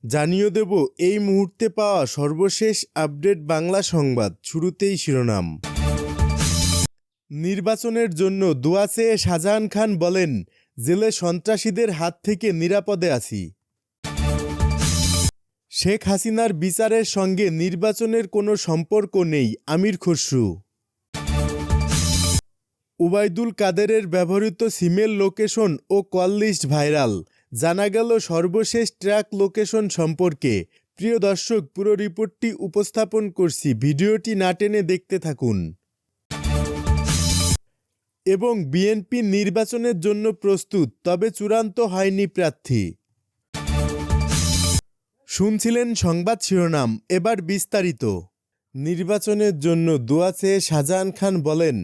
জানিয়ে দেব এই মুহূর্তে পাওয়া সর্বশেষ আপডেট বাংলা সংবাদ। শুরুতেই শিরোনাম। নির্বাচনের জন্য দোয়া চেয়ে শাহজাহান খান বলেন, জেলে সন্ত্রাসীদের হাত থেকে নিরাপদে আছি। শেখ হাসিনার বিচারের সঙ্গে নির্বাচনের কোনো সম্পর্ক নেই, আমির খসরু। ওবায়দুল কাদেরের ব্যবহৃত সিমের লোকেশন ও কল লিস্ট ভাইরাল। জানা গেল সর্বশেষ ট্র্যাক লোকেশন সম্পর্কে। প্রিয় দর্শক, পুরো রিপোর্টটি উপস্থাপন করছি, ভিডিওটি না টেনে দেখতে থাকুন। এবং বিএনপি নির্বাচনের জন্য প্রস্তুত, তবে চূড়ান্ত হয়নি প্রার্থী। শুনছিলেন সংবাদ শিরোনাম, এবার বিস্তারিত। নির্বাচনের জন্য দোয়া চেয়ে শাহজাহান খান বলেন,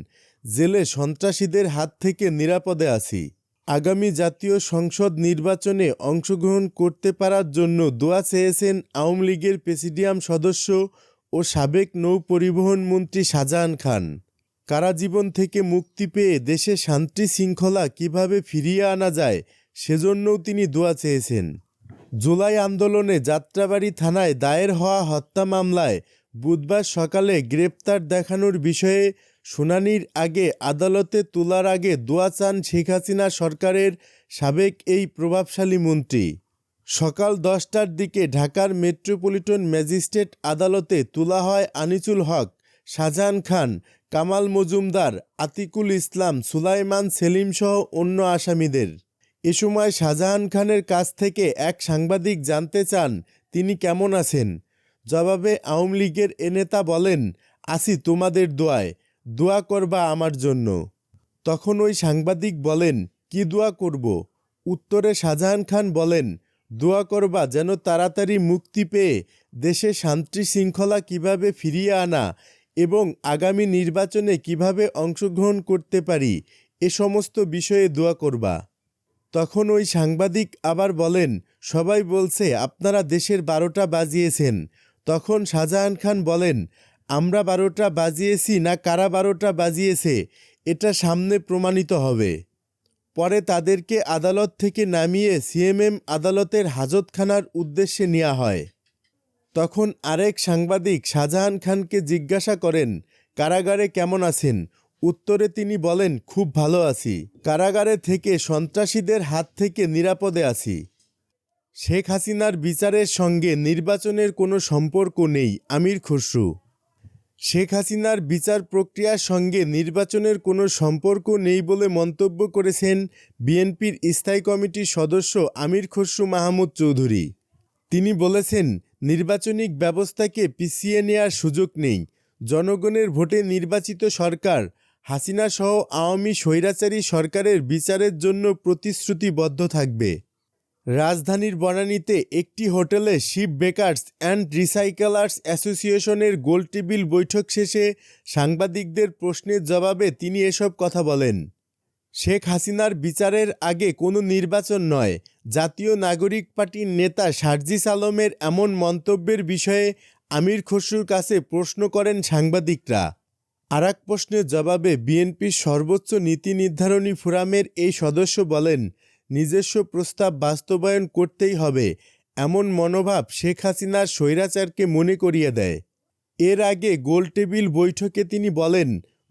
জেলে সন্ত্রাসীদের হাত থেকে নিরাপদে আছি। আগামী জাতীয় সংসদ নির্বাচনে অংশগ্রহণ করতে পারার জন্য দোয়া চেয়েছেন আওয়ামী লীগের প্রেসিডিয়াম সদস্য ও সাবেক নৌ পরিবহন মন্ত্রী শাহজাহান খান। কারাজীবন থেকে মুক্তি পেয়ে দেশে শান্তি শৃঙ্খলা কিভাবে ফিরিয়ে আনা যায় সেজন্যও তিনি দোয়া চেয়েছেন। জুলাই আন্দোলনে যাত্রাবাড়ি থানায় দায়ের হওয়া হত্যা মামলায় বুধবার সকালে গ্রেপ্তার দেখানোর বিষয়ে শুনানির আগে আদালতে তোলার আগে দোয়া চান শেখ হাসিনা সরকারের সাবেক এই প্রভাবশালী মন্ত্রী। সকাল 10টার দিকে ঢাকার মেট্রোপলিটন ম্যাজিস্ট্রেট আদালতে তোলা হয় আনিসুল হক, শাহজাহান খান, কামাল মজুমদার, আতিকুল ইসলাম, সুলাইমান সেলিমসহ অন্য আসামিদের। এ সময় শাহজাহান খানের কাছ থেকে এক সাংবাদিক জানতে চান তিনি কেমন আছেন। জবাবে আওয়ামী লীগের এ নেতা বলেন, আছি তোমাদের দোয়ায়, দোয়া করবা আমার জন্য। তখন ওই সাংবাদিক বলেন, কি দোয়া করব? উত্তরে শাহজাহান খান বলেন, দোয়া করবা যেন তাড়াতাড়ি মুক্তি পেয়ে দেশে শান্তি শৃঙ্খলা কিভাবে ফিরিয়ে আনা এবং আগামী নির্বাচনে কিভাবে অংশগ্রহণ করতে পারি এ সমস্ত বিষয়ে দোয়া করবা। তখন ওই সাংবাদিক আবার বলেন, সবাই বলছে আপনারা দেশের 12টা বাজিয়েছেন। তখন শাহজাহান খান বলেন, আমরা 12টা বাজিয়েছি না কারা 12টা বাজিয়েছে এটা সামনে প্রমাণিত হবে। পরে তাদেরকে আদালত থেকে নামিয়ে সিএমএম আদালতের হাজতখানার উদ্দেশ্যে নেওয়া হয়। তখন আরেক সাংবাদিক শাহজাহান খানকে জিজ্ঞাসা করেন, কারাগারে কেমন আছেন? উত্তরে তিনি বলেন, খুব ভালো আছি, কারাগারে থেকে সন্ত্রাসীদের হাত থেকে নিরাপদে আছি। শেখ হাসিনার বিচারের সঙ্গে নির্বাচনের কোনো সম্পর্ক নেই, আমির খসরু। শেখ হাসিনার বিচার প্রক্রিয়ার সঙ্গে নির্বাচনের কোনো সম্পর্ক নেই বলে মন্তব্য করেছেন বিএনপির স্থায়ী কমিটির সদস্য আমির খসরু মাহমুদ চৌধুরী। তিনি বলেছেন, নির্বাচনিক ব্যবস্থাকে পিছিয়ে নেওয়ার সুযোগ নেই। জনগণের ভোটে নির্বাচিত সরকার হাসিনা সহ আওয়ামী স্বৈরাচারী সরকারের বিচারের জন্য প্রতিশ্রুতিবদ্ধ থাকবে। রাজধানীর বনানীতে একটি হোটেলে শিপ বেকার্স অ্যান্ড রিসাইকেলার্স অ্যাসোসিয়েশনের গোলটেবিল বৈঠক শেষে সাংবাদিকদের প্রশ্নের জবাবে তিনি এসব কথা বলেন। শেখ হাসিনার বিচারের আগে কোনো নির্বাচন নয়। জাতীয় নাগরিক পার্টির নেতা সার্জিস আলমের এমন মন্তব্যের বিষয়ে আমির খসরুর কাছে প্রশ্ন করেন সাংবাদিকরা। আরেক প্রশ্নের জবাবে বিএনপির সর্বোচ্চ নীতি নির্ধারণী ফোরামের এই সদস্য বলেন, নিজস্ব প্রস্তাব বাস্তবায়ন করতেই হবে এমন মনোভাব শেখ হাসিনার স্বৈরাচারকে মনে করিয়ে দেয়। এর আগে গোলটেবিল বৈঠকে তিনি বলেন,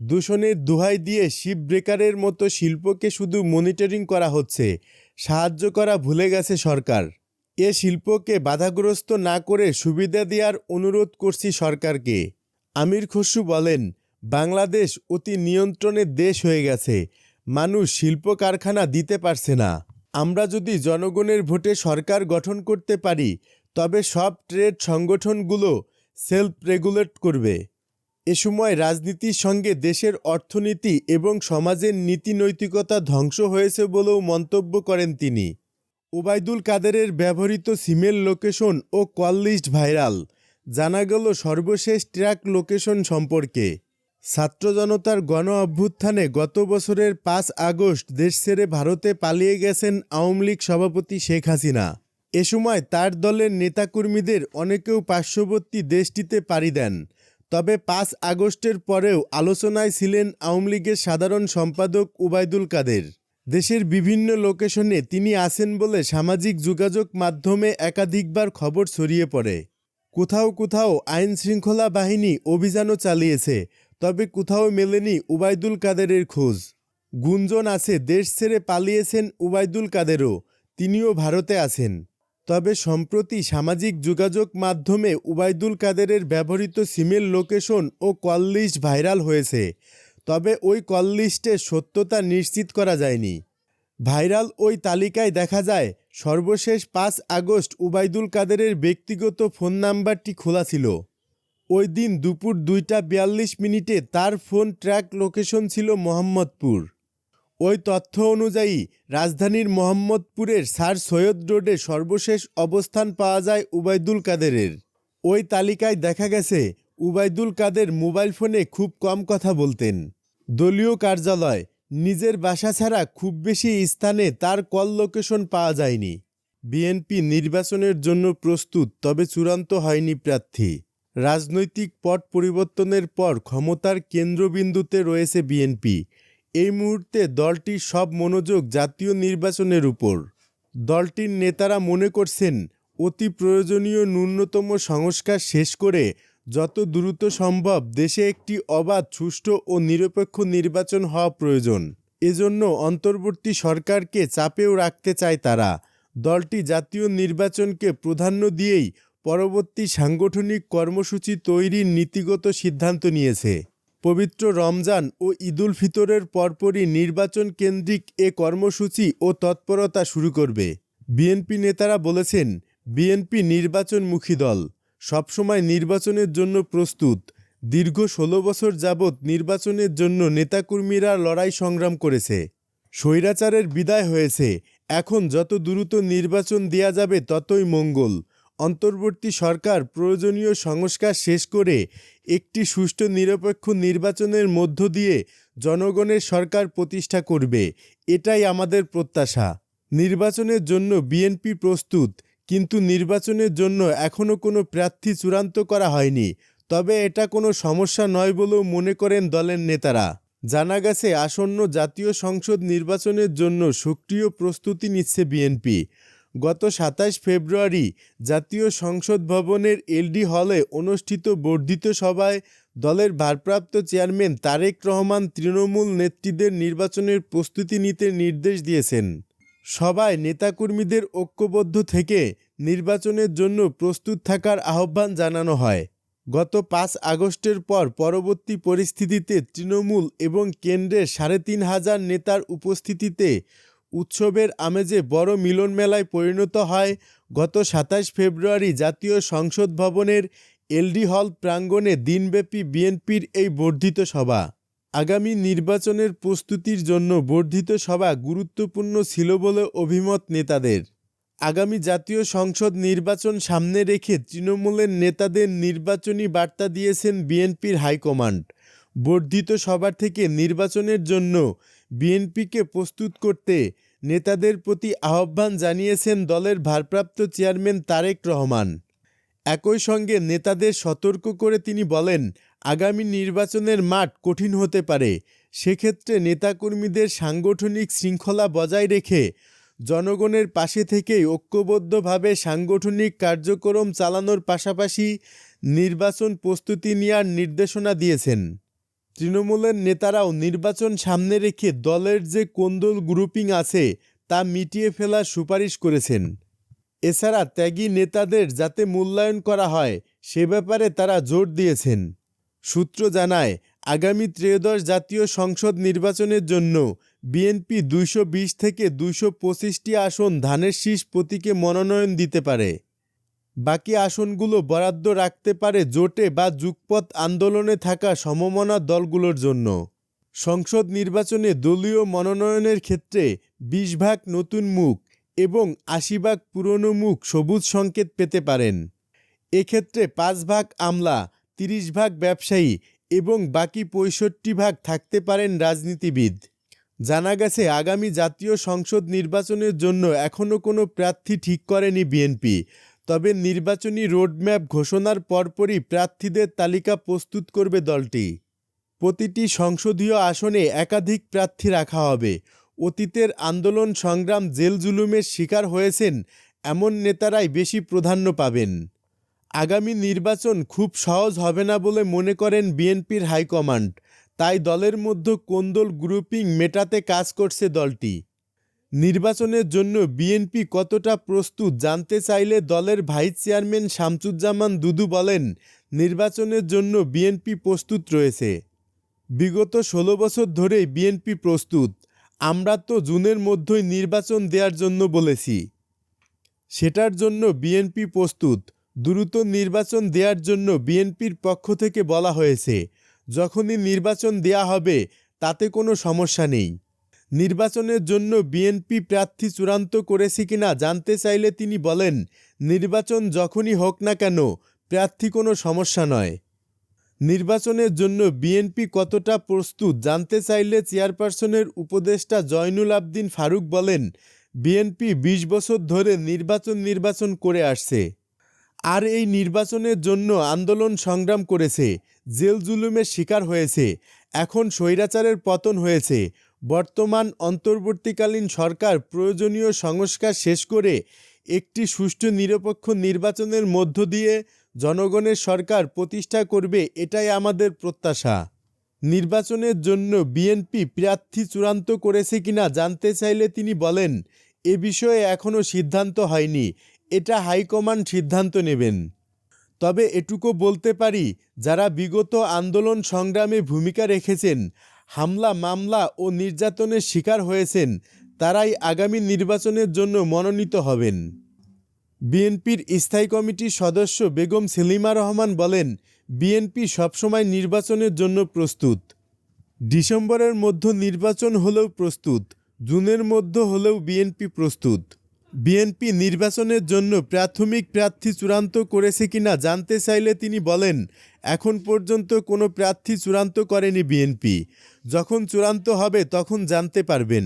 দূষণের দোহাই দিয়ে শিপ ব্রেকারের মতো শিল্পকে শুধু মনিটরিং করা হচ্ছে, সাহায্য করা ভুলে গেছে সরকার। এ শিল্পকে বাধাগ্রস্ত না করে সুবিধা দেওয়ার অনুরোধ করছি সরকারকে। আমির খসরু বলেন, বাংলাদেশ অতি নিয়ন্ত্রণের দেশ হয়ে গেছে, মানুষ শিল্প কারখানা দিতে পারছে না। আমরা যদি জনগণের ভোটে সরকার গঠন করতে পারি তবে সব ট্রেড সংগঠনগুলো সেলফ রেগুলেট করবে। এ সময় রাজনীতির সঙ্গে দেশের অর্থনীতি এবং সমাজের নীতি নৈতিকতা ধ্বংস হয়েছে বলেও মন্তব্য করেন তিনি। ওবায়দুল কাদেরের ব্যবহৃত সিমের লোকেশন ও কল লিস্ট ভাইরাল। জানা গেল সর্বশেষ ট্র্যাক লোকেশন সম্পর্কে। ছাত্র জনতার গণ অভ্যুত্থানে গত বছরের 5 আগস্ট দেশ ছেড়ে ভারতে পালিয়ে গেছেন আওয়ামী লীগ সভাপতি শেখ হাসিনা। এ সময় তার দলের নেতাকর্মীদের অনেকেও পার্শ্ববর্তী দেশটিতে পাড়ি দেন। তবে 5 আগস্টের পরেও আলোচনায় ছিলেন আওয়ামী লীগের সাধারণ সম্পাদক ওবায়দুল কাদের। দেশের বিভিন্ন লোকেশনে তিনি আছেন বলে সামাজিক যোগাযোগ মাধ্যমে একাধিকবার খবর ছড়িয়ে পড়ে। কোথাও কোথাও আইন শৃঙ্খলা বাহিনী অভিযানও চালিয়েছে, তবে কোথাও মেলেনি উবাইদুল কাদেরের খোঁজ। গুঞ্জন আছে দেশ ছেড়ে পালিয়েছেন উবাইদুল কাদেরও, তিনিও ভারতে আছেন। তবে সম্প্রতি সামাজিক যোগাযোগ মাধ্যমে উবাইদুল কাদেরের ব্যবহৃত সিমের লোকেশন ও কল লিস্ট ভাইরাল হয়েছে, তবে ওই কল লিস্টের সত্যতা নিশ্চিত করা যায়নি। ভাইরাল ওই তালিকায় দেখা যায় সর্বশেষ ৫ আগস্ট উবাইদুল কাদেরের ব্যক্তিগত ফোন নাম্বারটি খোলা ছিল। ওই দিন দুপুর ২টা ৪২ তার ফোন ট্র্যাক লোকেশন ছিল মোহাম্মদপুর। ওই তথ্য অনুযায়ী রাজধানীর মোহাম্মদপুরের স্যার সৈয়দ রোডে সর্বশেষ অবস্থান পাওয়া যায় উবাইদুল কাদেরের। ওই তালিকায় দেখা গেছে উবাইদুল কাদের মোবাইল ফোনে খুব কম কথা বলতেন। দলীয় কার্যালয়, নিজের বাসা ছাড়া খুব বেশি স্থানে তার কল লোকেশন পাওয়া যায়নি। বিএনপি নির্বাচনের জন্য প্রস্তুত, তবে চূড়ান্ত হয়নি প্রার্থী। রাজনৈতিক পট পরিবর্তনের পর ক্ষমতার কেন্দ্রবিন্দুতে রয়েছে বিএনপি। এই মুহূর্তে দলটির সব মনোযোগ জাতীয় নির্বাচনের উপর। দলটির নেতারা মনে করছেন অতি প্রয়োজনীয় ন্যূনতম সংস্কার শেষ করে যত দ্রুত সম্ভব দেশে একটি অবাধ, সুষ্ঠু ও নিরপেক্ষ নির্বাচন হওয়া প্রয়োজন। এজন্য অন্তর্বর্তী সরকারকে চাপেও রাখতে চায় তারা। দলটি জাতীয় নির্বাচনকে প্রাধান্য দিয়েই পরবর্তী সাংগঠনিক কর্মসূচি তৈরির নীতিগত সিদ্ধান্ত নিয়েছে। পবিত্র রমজান ও ঈদুল ফিতরের পরপরই নির্বাচন কেন্দ্রিক এ কর্মসূচি ও তৎপরতা শুরু করবে। বিএনপি নেতারা বলেছেন, বিএনপি নির্বাচনমুখী দল, সবসময় নির্বাচনের জন্য প্রস্তুত। দীর্ঘ ১৬ বছর যাবৎ নির্বাচনের জন্য নেতাকর্মীরা লড়াই সংগ্রাম করেছে। স্বৈরাচারের বিদায় হয়েছে, এখন যত দ্রুত নির্বাচন দেয়া যাবে ততই মঙ্গল। অন্তর্বর্তী সরকার প্রয়োজনীয় সংস্কার শেষ করে একটি সুষ্ঠু নিরপেক্ষ নির্বাচনের মধ্য দিয়ে জনগণের সরকার প্রতিষ্ঠা করবে, এটাই আমাদের প্রত্যাশা। নির্বাচনের জন্য বিএনপি প্রস্তুত, কিন্তু নির্বাচনের জন্য এখনও কোনো প্রার্থী চূড়ান্ত করা হয়নি। তবে এটা কোনো সমস্যা নয় বলেও মনে করেন দলের নেতারা। জানা গেছে আসন্ন জাতীয় সংসদ নির্বাচনের জন্য সক্রিয় প্রস্তুতি নিচ্ছে বিএনপি। গত ২৭ ফেব্রুয়ারি জাতীয় সংসদ ভবনের এলডি হলে অনুষ্ঠিত বর্ধিত সভায় দলের ভারপ্রাপ্ত চেয়ারম্যান তারেক রহমান তৃণমূল নেতৃত্বের নির্বাচনের প্রস্তুতি নিতে নির্দেশ দিয়েছেন। সভায় নেতাকর্মীদের ঐক্যবদ্ধ থেকে নির্বাচনের জন্য প্রস্তুত থাকার আহ্বান জানানো হয়। গত ৫ আগস্টের পর পরবর্তী পরিস্থিতিতে তৃণমূল এবং কেন্দ্রের ৩৫০০ নেতার উপস্থিতিতে উৎসবের আমেজে বড় মিলন মেলায় পরিণত হয় গত ২৭ ফেব্রুয়ারি জাতীয় সংসদ ভবনের এলডি হল প্রাঙ্গণে দিনব্যাপী বিএনপির এই বর্ধিত সভা। আগামী নির্বাচনের প্রস্তুতির জন্য বর্ধিত সভা গুরুত্বপূর্ণ ছিল বলে অভিমত নেতাদের। আগামী জাতীয় সংসদ নির্বাচন সামনে রেখে তৃণমূলের নেতাদের নির্বাচনী বার্তা দিয়েছেন বিএনপির হাইকমান্ড। বর্ধিত সভা থেকে নির্বাচনের জন্য বিএনপিকে প্রস্তুত করতে নেতাদের প্রতি আহ্বান জানিয়েছেন দলের ভারপ্রাপ্ত চেয়ারম্যান তারেক রহমান। একই সঙ্গে নেতাদের সতর্ক করে তিনি বলেন, আগামী নির্বাচনের মাঠ কঠিন হতে পারে। সেক্ষেত্রে নেতাকর্মীদের সাংগঠনিক শৃঙ্খলা বজায় রেখে জনগণের পাশে থেকেই ঐক্যবদ্ধভাবে সাংগঠনিক কার্যক্রম চালানোর পাশাপাশি নির্বাচন প্রস্তুতি নেওয়ার নির্দেশনা দিয়েছেন। তৃণমূলের নেতারাও নির্বাচন সামনে রেখে দলের যে কোন্দল গ্রুপিং আছে তা মিটিয়ে ফেলার সুপারিশ করেছেন। এছাড়া ত্যাগী নেতাদের যাতে মূল্যায়ন করা হয় সে ব্যাপারে তারা জোর দিয়েছেন। সূত্র জানায়, আগামী ত্রয়োদশ জাতীয় সংসদ নির্বাচনের জন্য বিএনপি ২২০ থেকে ২২৫টি আসন ধানের শীষ প্রতীকে মনোনয়ন দিতে পারে। বাকি আসনগুলো বরাদ্দ রাখতে পারে জোটে বা যুগপৎ আন্দোলনে থাকা সমমনা দলগুলোর জন্য। সংসদ নির্বাচনে দলীয় মনোনয়নের ক্ষেত্রে ২০ ভাগ নতুন মুখ এবং ৮০ ভাগ পুরনো মুখ সবুজ সংকেত পেতে পারেন। এক্ষেত্রে ৫ ভাগ আমলা, ৩০ ভাগ ব্যবসায়ী এবং বাকি ৬৫ ভাগ থাকতে পারেন রাজনীতিবিদ। জানা গেছে আগামী জাতীয় সংসদ নির্বাচনের জন্য এখনও কোনো প্রার্থী ঠিক করেনি বিএনপি। তবে নির্বাচনী রোডম্যাপ ঘোষণার পরপরই প্রার্থীদের তালিকা প্রস্তুত করবে দলটি। প্রতিটি সংসদীয় আসনে একাধিক প্রার্থী রাখা হবে। অতীতের আন্দোলন সংগ্রাম জেল জুলুমের শিকার হয়েছেন এমন নেতারাই বেশি প্রাধান্য পাবেন। আগামী নির্বাচন খুব সহজ হবে না বলে মনে করেন বিএনপির হাইকমান্ড, তাই দলের মধ্যে কোন্দল গ্রুপিং মেটাতে কাজ করছে দলটি। নির্বাচনের জন্য বিএনপি কতটা প্রস্তুত জানতে চাইলে দলের ভাইস চেয়ারম্যান শামসুজ্জামান দুদু বলেন, নির্বাচনের জন্য বিএনপি প্রস্তুত রয়েছে। বিগত ১৬ বছর ধরেই বিএনপি প্রস্তুত। আমরা তো জুনের মধ্যেই নির্বাচন দেওয়ার জন্য বলেছি। সেটার জন্য বিএনপি প্রস্তুত। দ্রুত নির্বাচন দেওয়ার জন্য বিএনপির পক্ষ থেকে বলা হয়েছে। যখনই নির্বাচন দেয়া হবে তাতে কোনো সমস্যা নেই। নির্বাচনের জন্য বিএনপি প্রার্থী চূড়ান্ত করেছে কিনা জানতে চাইলে তিনি বলেন, নির্বাচন যখনই হোক না কেন প্রার্থী কোনো সমস্যা নয়। নির্বাচনের জন্য বিএনপি কতটা প্রস্তুত জানতে চাইলে চেয়ারপারসনের উপদেষ্টা জয়নুল আবদিন ফারুক বলেন, বিএনপি ২০ বছর ধরে নির্বাচন করে আসছে। আর এই নির্বাচনের জন্য আন্দোলন সংগ্রাম করেছে, জেল জুলুমের শিকার হয়েছে। এখন স্বৈরাচারের পতন হয়েছে। বর্তমান অন্তর্বর্তীকালীন সরকার প্রয়োজনীয় সংস্কার শেষ করে একটি সুষ্ঠু নিরপেক্ষ নির্বাচনের মধ্য দিয়ে জনগণের সরকার প্রতিষ্ঠা করবে, এটাই আমাদের প্রত্যাশা। নির্বাচনের জন্য বিএনপি প্রার্থী চূড়ান্ত করেছে কিনা জানতে চাইলে তিনি বলেন, এ বিষয়ে এখনও সিদ্ধান্ত হয়নি, এটা হাইকমান্ড সিদ্ধান্ত নেবেন। তবে এটুকু বলতে পারি, যারা বিগত আন্দোলন সংগ্রামে ভূমিকা রেখেছেন, হামলা মামলা ও নির্যাতনের শিকার হয়েছেন, তারাই আগামী নির্বাচনের জন্য মনোনীত হবেন। বিএনপির স্থায়ী কমিটির সদস্য বেগম সেলিমা রহমান বলেন, বিএনপি সবসময় নির্বাচনের জন্য প্রস্তুত। ডিসেম্বরের মধ্যে নির্বাচন হলেও প্রস্তুত, জুনের মধ্যে হলেও বিএনপি প্রস্তুত। বিএনপি নির্বাচনের জন্য প্রাথমিক প্রার্থী চূড়ান্ত করেছে কিনা জানতে চাইলে তিনি বলেন, এখন পর্যন্ত কোনো প্রার্থী চূড়ান্ত করেনি বিএনপি। যখন চূড়ান্ত হবে তখন জানতে পারবেন।